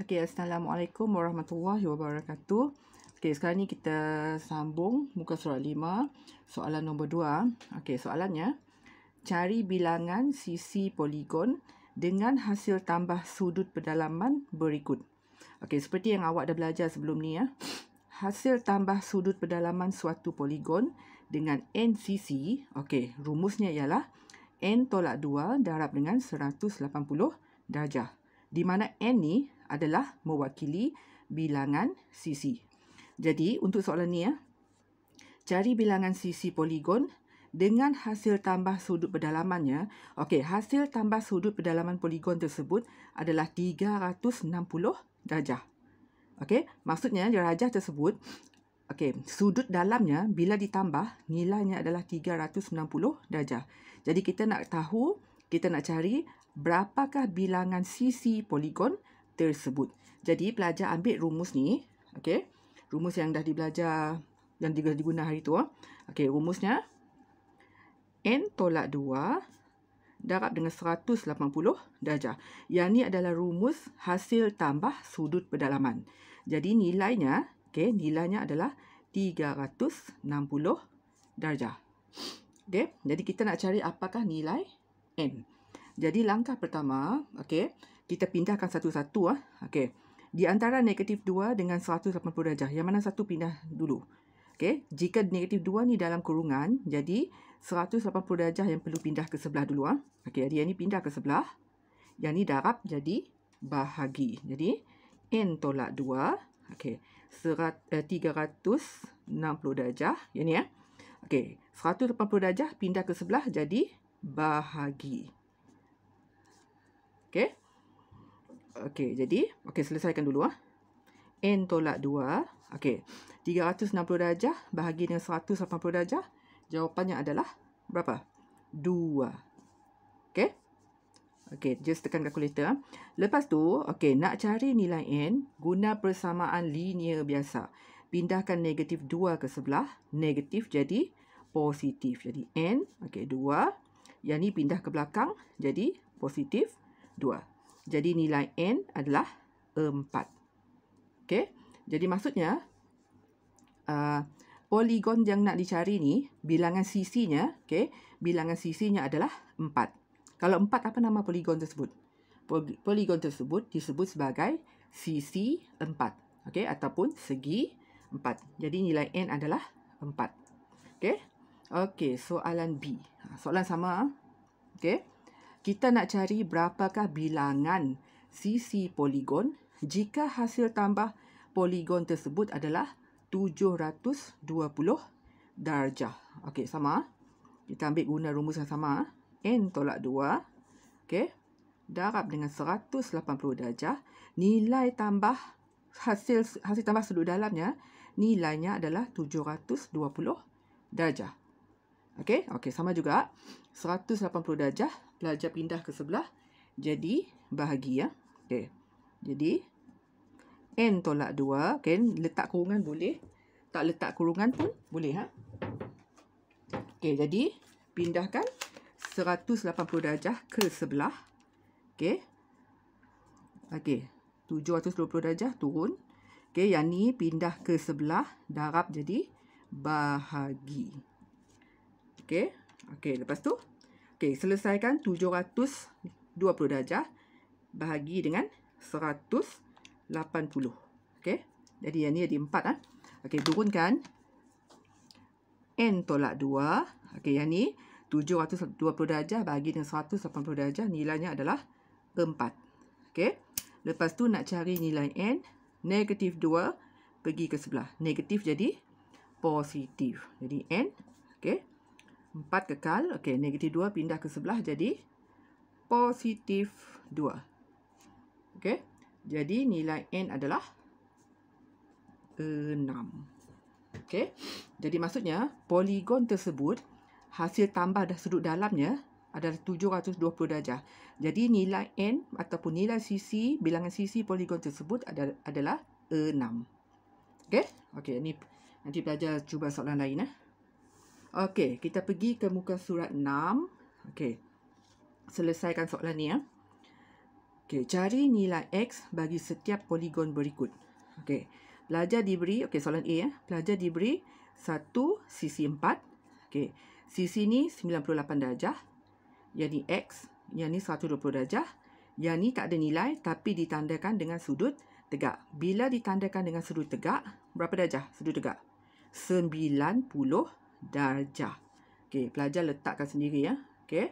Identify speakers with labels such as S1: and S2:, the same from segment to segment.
S1: Okey, Assalamualaikum warahmatullahi wabarakatuh. Okey, sekarang ni kita sambung muka surat 5, soalan nombor 2. Okey, soalannya, cari bilangan sisi poligon dengan hasil tambah sudut pedalaman berikut. Okey, seperti yang awak dah belajar sebelum ni ya. Hasil tambah sudut pedalaman suatu poligon dengan n sisi, okey, rumusnya ialah n tolak 2 darab dengan 180 darjah. Di mana n ni adalah mewakili bilangan sisi. Jadi, untuk soalan ni ya, cari bilangan sisi poligon dengan hasil tambah sudut pedalamannya. Okey, hasil tambah sudut pedalaman poligon tersebut adalah 360 darjah. Okey, maksudnya darjah tersebut, okey, sudut dalamnya bila ditambah nilainya adalah 360 darjah. Jadi kita nak tahu, kita nak cari berapakah bilangan sisi poligon tersebut. Jadi pelajar ambil rumus ni, okey. Rumus yang dah dibelajar, yang diguna hari tu. Okey, rumusnya n tolak 2 darab dengan 180 darjah. Yang ni adalah rumus hasil tambah sudut pedalaman. Jadi nilainya, okey, nilainya adalah 360 darjah. Okey, jadi kita nak cari apakah nilai n. Jadi langkah pertama, okey, kita pindahkan satu-satu. Okey, di antara negatif 2 dengan 180 darjah, yang mana satu pindah dulu. Okey, jika negatif 2 ni dalam kurungan, jadi 180 darjah yang perlu pindah ke sebelah dulu. Okey, jadi yang ni pindah ke sebelah. Yang ni darab jadi bahagi. Jadi n tolak 2, okey, 360 darjah. Yang ni ya. Okey, 180 darjah pindah ke sebelah jadi bahagi. Okey. Okey, jadi okey, selesaikan dulu n tolak 2. Okey, 360 darjah bahagi dengan 180 darjah. Jawapannya adalah berapa? 2. Okey. Okey, just tekan kalkulator. Lepas tu, okey, nak cari nilai n, guna persamaan linear biasa. Pindahkan negatif 2 ke sebelah, negatif jadi positif. Jadi n, okey, 2. Yang ni pindah ke belakang, jadi positif 2. Jadi nilai n adalah 4. Okey, jadi maksudnya poligon yang nak dicari ni, bilangan sisinya, okey, bilangan sisinya adalah 4. Kalau 4, apa nama poligon tersebut? Poligon tersebut disebut sebagai sisi 4. Okey, ataupun segi 4. Jadi nilai n adalah 4. Okey. Okey, soalan B. Soalan sama. Okey. Kita nak cari berapakah bilangan sisi poligon jika hasil tambah poligon tersebut adalah 720 darjah. Okey, sama. Kita ambil guna rumus yang sama. N tolak 2. Okey. Darab dengan 180 darjah. Nilai tambah hasil tambah sudut dalamnya, nilainya adalah 720 darjah. Okey, okey, sama juga. 180 darjah, pelajar pindah ke sebelah. Jadi bahagi ya. Okey. Jadi n tolak 2, okey, letak kurungan boleh. Tak letak kurungan pun boleh Okey, jadi pindahkan 180 darjah ke sebelah. Okey. Okey, 720 darjah turun. Okey, yang ni pindah ke sebelah, darab jadi bahagi. Okey. Okey, lepas tu, okey, selesaikan 720 darjah bahagi dengan 180. Okey. Jadi yang ni ada 4 Okey, turunkan n tolak 2. Okey, yang ni 720 darjah bahagi dengan 180 darjah, nilainya adalah 4. Okey. Lepas tu nak cari nilai n, negatif 2 pergi ke sebelah. Negatif jadi positif. Jadi n, okey, 4 kekal. Okey, negatif 2 pindah ke sebelah jadi positif 2. Okey. Jadi nilai n adalah 6. Okey. Jadi maksudnya poligon tersebut hasil tambah dah sudut dalamnya adalah 720 darjah. Jadi nilai n ataupun nilai sisi, bilangan sisi poligon tersebut adalah 6. Okey. Okey, ni nanti pelajar cuba soalan lain Okey, kita pergi ke muka surat 6. Okey. Selesaikan soalan ni Okey, cari nilai X bagi setiap poligon berikut. Okey, pelajar diberi, okey soalan A ya. Pelajar diberi satu sisi 4. Okey, sisi ni 98 darjah. Yang ni X, yang ni 120 darjah. Yang ni tak ada nilai tapi ditandakan dengan sudut tegak. Bila ditandakan dengan sudut tegak, berapa darjah sudut tegak? 90 darjah. Okey, pelajar letakkan sendiri ya. Okey.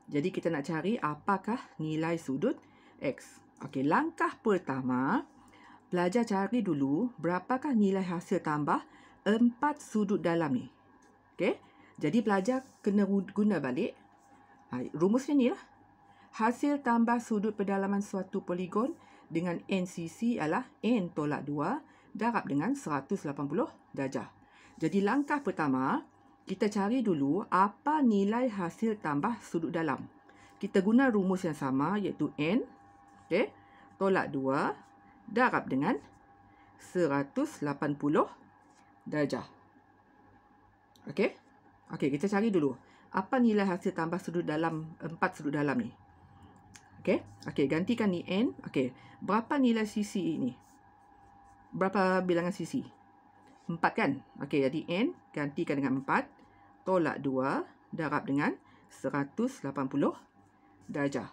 S1: Jadi kita nak cari apakah nilai sudut X. Okey, langkah pertama, pelajar cari dulu berapakah nilai hasil tambah 4 sudut dalam ni. Okey. Jadi pelajar kena guna balik. Rumusnya ni lah. Hasil tambah sudut pedalaman suatu poligon dengan N sisi adalah N tolak 2 darab dengan 180 darjah. Jadi langkah pertama, kita cari dulu apa nilai hasil tambah sudut dalam. Kita guna rumus yang sama iaitu N, okay, tolak 2 darab dengan 180 darjah. Okey. Okey, kita cari dulu apa nilai hasil tambah sudut dalam 4 sudut dalam ni. Okey. Okey, gantikan ni N. Okey, berapa nilai sisi ini? Berapa bilangan sisi? 4 kan? Okey, jadi N gantikan dengan 4 tolak 2 darab dengan 180 darjah.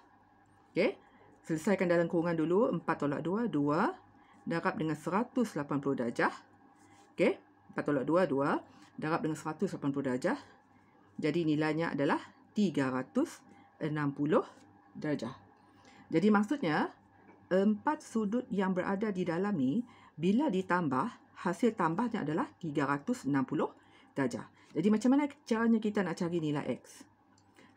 S1: Okey. Selesaikan dalam kurungan dulu. 4 tolak 2, 2 darab dengan 180 darjah. Okey. 4 tolak 2, 2 darab dengan 180 darjah. Jadi nilainya adalah 360 darjah. Jadi maksudnya 4 sudut yang berada di dalam ni bila ditambah, hasil tambahnya adalah 360 darjah. Jadi macam mana caranya kita nak cari nilai X?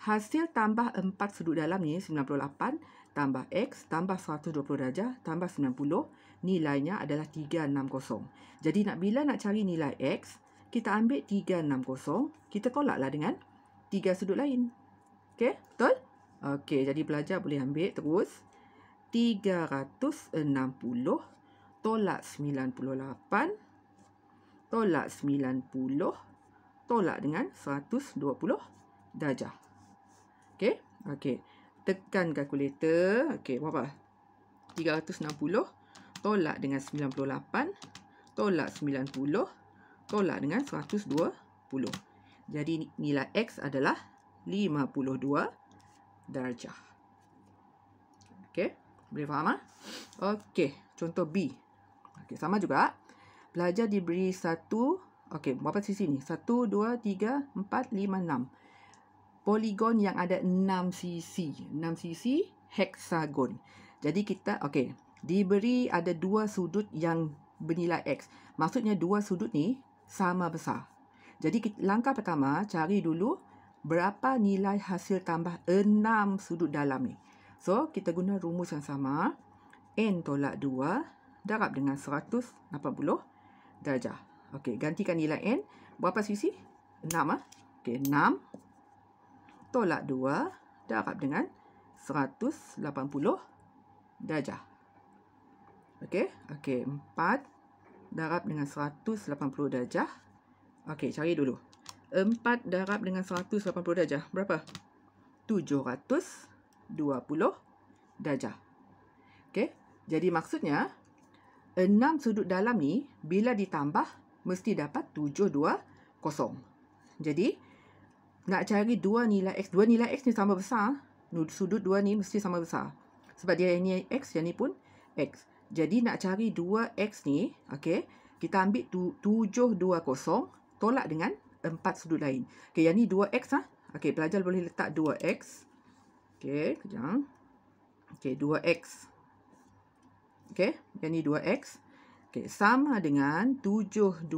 S1: Hasil tambah 4 sudut dalam ni 98 tambah X tambah 120 darjah tambah 90, nilainya adalah 360. Jadi bila nak cari nilai X, kita ambil 360, kita tolaklah dengan 3 sudut lain. Okey, betul? Okey, jadi pelajar boleh ambil terus 360 tolak 98 tolak 90 tolak dengan 120 darjah. Okey, okey. Tekan kalkulator. Okey, berapa? 360 tolak dengan 98 tolak 90 tolak dengan 120. Jadi nilai X adalah 52 darjah. Okey, boleh faham ah? Okey, contoh B. Okey, sama juga. Pelajar diberi satu, okey, berapa sisi ni? 1, 2, 3, 4, 5, 6. Poligon yang ada 6 sisi. 6 sisi heksagon. Jadi kita, okey, diberi ada 2 sudut yang bernilai X. Maksudnya 2 sudut ni sama besar. Jadi langkah pertama, cari dulu berapa nilai hasil tambah 6 sudut dalam ni. So, kita guna rumus yang sama. N tolak 2 darab dengan 180 darjah. Okey, gantikan nilai N. Berapa sisi? 6 ah. Okey, 6 tolak 2 darab dengan 180 darjah. Okey, okey, 4 darab dengan 180 darjah. Okey, cari dulu. 4 darab dengan 180 darjah. Berapa? 720 darjah. Okey, jadi maksudnya 6 sudut dalam ni bila ditambah mesti dapat 720. Jadi nak cari 2 nilai X. 2 nilai X ni sama besar. Sudut 2 ni mesti sama besar. Sebab dia ni X, yang ni pun X. Jadi nak cari 2X ni, okey, kita ambil 720 tolak dengan 4 sudut lain. Okey, yang ni 2X ah. Okey, pelajar boleh letak 2X. Okey, kejap. Okey, 2X. Okey, yang ni 2X. Okey, sama dengan 720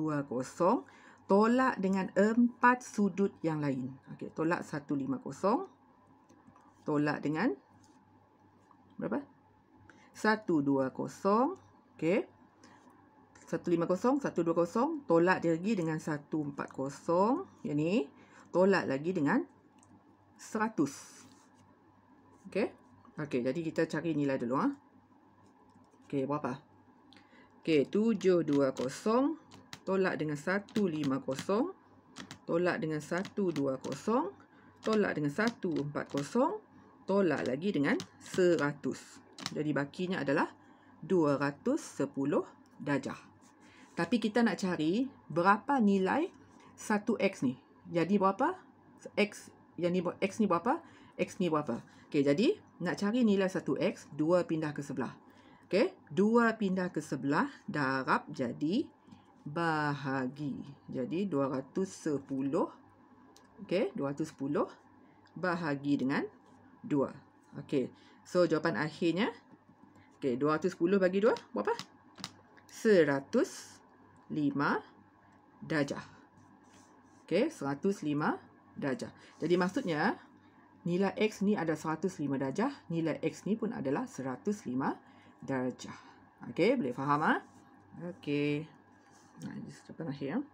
S1: tolak dengan 4 sudut yang lain. Okey, tolak 150 tolak dengan berapa? 120. Okey. 150, 120 tolak dia lagi dengan 140. Yang ni tolak lagi dengan 100. Okey. Okey, jadi kita cari nilai dulu ah. Okey, berapa? Okey, 720 tolak dengan 150 tolak dengan 120 tolak dengan 140 tolak lagi dengan 100. Jadi bakinya adalah 210 darjah. Tapi kita nak cari berapa nilai 1x ni. Jadi berapa? X yang ni, X ni berapa? X ni berapa? Okey, jadi nak cari nilai 1x, 2 pindah ke sebelah. Okey, 2 pindah ke sebelah, darab jadi bahagi. Jadi 210. Okey, 210 bahagi dengan 2. Okey, so jawapan akhirnya, okey, 210 bagi 2 berapa? 105 darjah. Okey, 105 darjah. Jadi maksudnya nilai X ni ada 105 darjah, nilai X ni pun adalah 105 darjah. Okey, boleh faham ah? Okey. Nah, ini jawapan akhir.